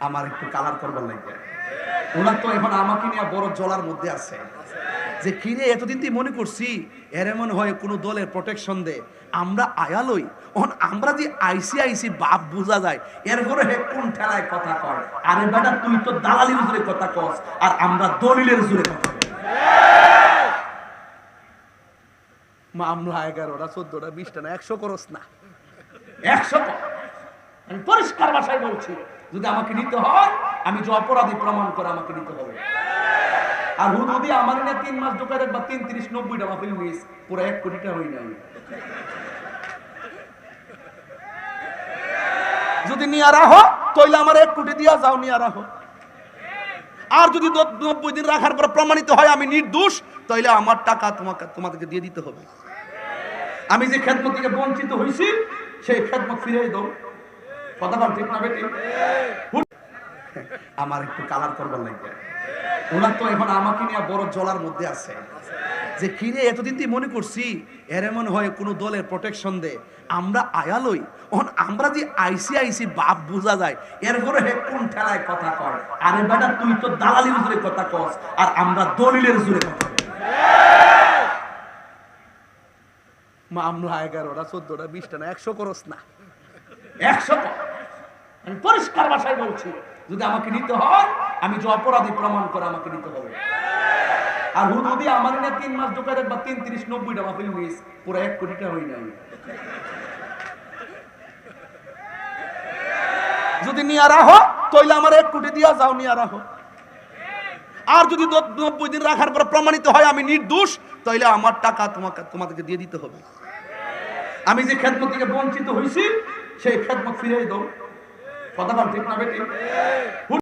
আমার একটু কালার করবার লাগে। ওরা তো এখন আমাকে নিয়ে বড় জলার মধ্যে আছে যে কিরে এতদিন তুই মনে করছি এর এমন হয় কোনো দলের প্রোটেকশন দে আমরা আয়ালই আমরা যে আইসি বাপ বোঝা যায় এরপরে হে কোন ঠেলায় কথা কয়। আরে বেটা তুই তো দালালির জোরে কথা কস আর আমরা দলিলের জোরে কথা কই। মামলা 11টা 14টা 20টা না 100 করস না 100 কর। আমি পরিষ্কার ভাষায় বলছি যদি আমাকে নিতে হয় আমি যে অপরাধী প্রমাণ করে আমাকে নিতে হবে। আর হুদুদি আমার না 3 মাস ঢোকার বা 3 30 90টা মাহফিল মিস পুরো 1 কোটি টাকা হই নাই। যদি নিয়া রাখো তাইলে আমার 1 কোটি দিয়া যাও নিয়া রাখো। আর যদি 90 দিন রাখার পর প্রমাণিত হয় আমি নির্দোষ তাইলে আমার টাকা তোমাদেরকে দিয়ে দিতে হবে। আমি যে খেদমত থেকে বঞ্চিত হইছি সেই খেদমত ফিরিয়ে দাও। কথা বল ঠিক না বেটি? আমার একটু কালার করবার লাগে। ওরা তো এখন আমাকে নিয়ে বড় জলার মধ্যে আছে যে কিরে এতদিন তুই মনে করছি এর এমন হয় কোনো দলের প্রোটেকশন দে আমরা আয়ালই আমরা যে আইসি বাপ বোঝা যায় এরপরে হে কোন ঠেলায় কথা কয়। আরে বেটা তুই তো দালালির জোরে কথা কস আর আমরা দলিলের জোরে কথা কই। মামলা 11টা 14টা 20টা না 100 করস না 100 কর। আমি পরিষ্কার ভাষায় বলছি যদি আমাকে নিতে হয় আমি যে অপরাধী প্রমাণ করে আমাকে নিতে হবে। আর হুদুদি আমার না 3 মাস ঢোকার বা 3 30 90টা মাহফিল মিস পুরো 1 কোটি টাকা হই নাই। যদি নিয়া রাখো তাইলে আমার 1 কোটি দিয়া যাও নিয়া রাখো। আর যদি 90 দিন রাখার পর প্রমাণিত হয় আমি নির্দোষ তাইলে আমার টাকা তোমাদেরকে দিয়ে দিতে হবে। আমি যে খেদমত থেকে বঞ্চিত হইছি সেই খেদমত ফিরিয়ে দাও। কথা বল ঠিক না বেটি?